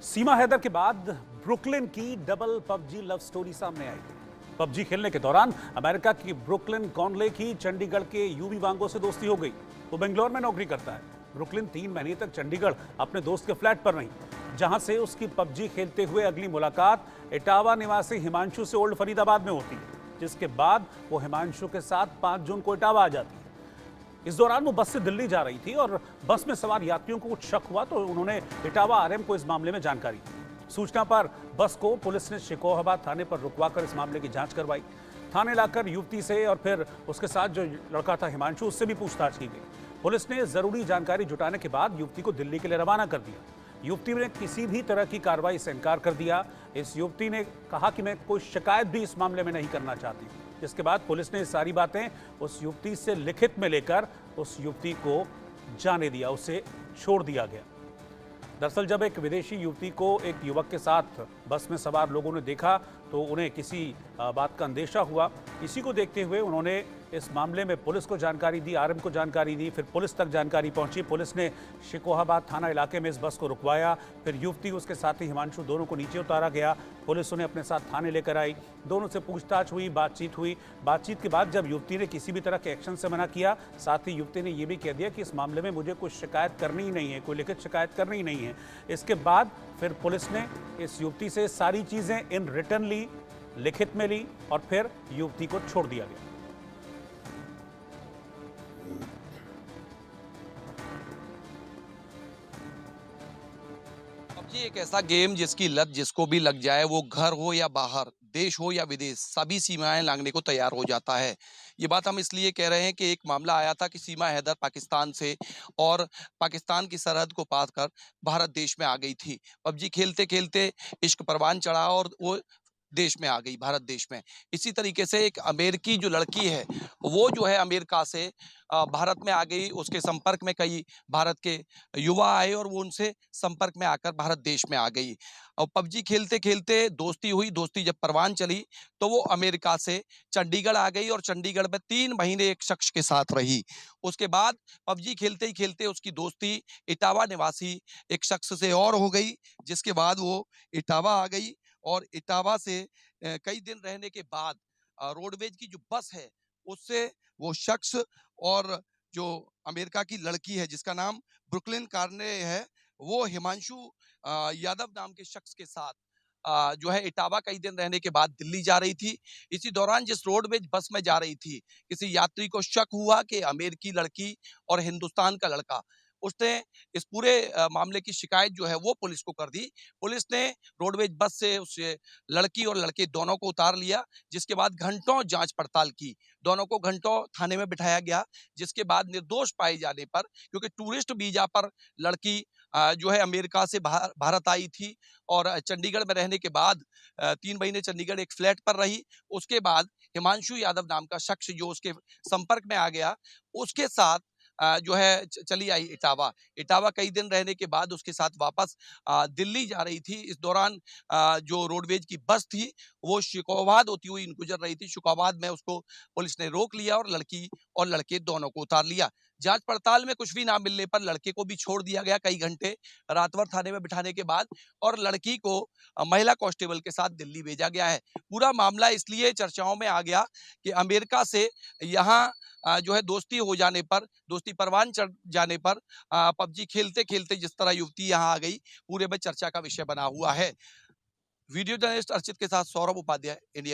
सीमा हैदर के बाद ब्रुकलिन की डबल पबजी लव स्टोरी सामने आई। पबजी खेलने के दौरान अमेरिका की ब्रुकलिन कॉनले की चंडीगढ़ के यूवी वांगो से दोस्ती हो गई। वो बेंगलोर में नौकरी करता है। ब्रुकलिन 3 महीने तक चंडीगढ़ अपने दोस्त के फ्लैट पर रही, जहां से उसकी पबजी खेलते हुए अगली मुलाकात इटावा निवासी हिमांशु से ओल्ड फरीदाबाद में होती है, जिसके बाद वो हिमांशु के साथ 5 जून को इटावा आ जाती है। इस दौरान वो बस से दिल्ली जा रही थी और बस में सवार यात्रियों को कुछ शक हुआ तो उन्होंने इटावा आरएम को इस मामले में जानकारी दी। सूचना पर बस को पुलिस ने शिकोहाबाद थाने पर रुकवाकर इस मामले की जांच करवाई। थाने लाकर युवती से और फिर उसके साथ जो लड़का था हिमांशु, उससे भी पूछताछ की गई। पुलिस ने जरूरी जानकारी जुटाने के बाद युवती को दिल्ली के लिए रवाना कर दिया। युवती ने किसी भी तरह की कार्रवाई से इनकार कर दिया। इस युवती ने कहा कि मैं कोई शिकायत भी इस मामले में नहीं करना चाहती। जिसके बाद पुलिस ने सारी बातें उस युवती से लिखित में लेकर उस युवती को जाने दिया, उसे छोड़ दिया गया। दरअसल जब एक विदेशी युवती को एक युवक के साथ बस में सवार लोगों ने देखा तो उन्हें किसी बात का अंदेशा हुआ। इसी को देखते हुए उन्होंने इस मामले में पुलिस को जानकारी दी, आरएम को जानकारी दी, फिर पुलिस तक जानकारी पहुंची। पुलिस ने शिकोहाबाद थाना इलाके में इस बस को रुकवाया। फिर युवती उसके साथी हिमांशु दोनों को नीचे उतारा गया। पुलिस उन्हें अपने साथ थाने लेकर आई। दोनों से पूछताछ हुई, बातचीत हुई। बातचीत के बाद जब युवती ने किसी भी तरह के एक्शन से मना किया, साथ ही युवती ने यह भी कह दिया कि इस मामले में मुझे कुछ शिकायत करनी ही नहीं है, कोई लिखित शिकायत करनी ही नहीं है। इसके बाद फिर पुलिस ने इस युवती से सारी चीजें इन रिटर्न ली, लिखित में ली और फिर युवती को छोड़ दिया गया। पबजी एक ऐसा गेम जिसकी लत जिसको भी लग जाए, वो घर हो या बाहर, देश हो या विदेश, सभी सीमाएं लांघने को तैयार हो जाता है। ये बात हम इसलिए कह रहे हैं कि एक मामला आया था कि सीमा हैदर पाकिस्तान से और पाकिस्तान की सरहद को पार कर भारत देश में आ गई थी। पबजी खेलते खेलते इश्क परवान चढ़ा और वो देश में आ गई, भारत देश में। इसी तरीके से एक अमेरिकी जो लड़की है, वो जो है अमेरिका से भारत में आ गई। उसके संपर्क में कई भारत के युवा आए और वो उनसे संपर्क में आकर भारत देश में आ गई। और पबजी खेलते खेलते दोस्ती हुई। दोस्ती जब परवान चली तो वो अमेरिका से चंडीगढ़ आ गई और चंडीगढ़ में 3 महीने एक शख्स के साथ रही। उसके बाद पबजी खेलते ही खेलते उसकी दोस्ती इटावा निवासी एक शख्स से और हो गई, जिसके बाद वो इटावा आ गई। और इटावा से कई दिन रहने के बाद रोडवेज की जो बस है, उससे वो शख्स और जो अमेरिका की लड़की है जिसका नाम ब्रुकलिन कार्ने है, वो हिमांशु यादव नाम के शख्स के साथ जो है इटावा कई दिन रहने के बाद दिल्ली जा रही थी। इसी दौरान जिस रोडवेज बस में जा रही थी, किसी यात्री को शक हुआ कि अमेरिकी लड़की और हिंदुस्तान का लड़का, उसने इस पूरे मामले की शिकायत जो है वो पुलिस को कर दी। पुलिस ने रोडवेज बस से उस लड़की और लड़के दोनों को उतार लिया, जिसके बाद घंटों जांच पड़ताल की। दोनों को घंटों थाने में बिठाया गया, जिसके बाद निर्दोष पाए जाने पर, क्योंकि टूरिस्ट वीजा पर लड़की जो है अमेरिका से भारत आई थी और चंडीगढ़ में रहने के बाद 3 महीने चंडीगढ़ एक फ्लैट पर रही। उसके बाद हिमांशु यादव नाम का शख्स जो उसके संपर्क में आ गया, उसके साथ जो है चली आई इटावा। इटावा कई दिन रहने के बाद उसके साथ वापस दिल्ली जा रही थी। इस दौरान जो रोडवेज की बस थी, वो शिकोहाबाद होती हुई गुजर रही थी। शिकोहाबाद में उसको पुलिस ने रोक लिया और लड़की और लड़के दोनों को उतार लिया। जांच पड़ताल में कुछ भी ना मिलने पर लड़के को भी छोड़ दिया गया कई घंटे रात भर थाने में बिठाने के बाद, और लड़की को महिला कांस्टेबल के साथ दिल्ली भेजा गया है। पूरा मामला इसलिए चर्चाओं में आ गया कि अमेरिका से यहाँ जो है दोस्ती हो जाने पर, दोस्ती परवान चढ़ जाने पर पबजी खेलते खेलते जिस तरह युवती यहाँ आ गई, पूरे में चर्चा का विषय बना हुआ है। वीडियो जर्नलिस्ट अर्चित के साथ सौरभ उपाध्याय, इंडिया।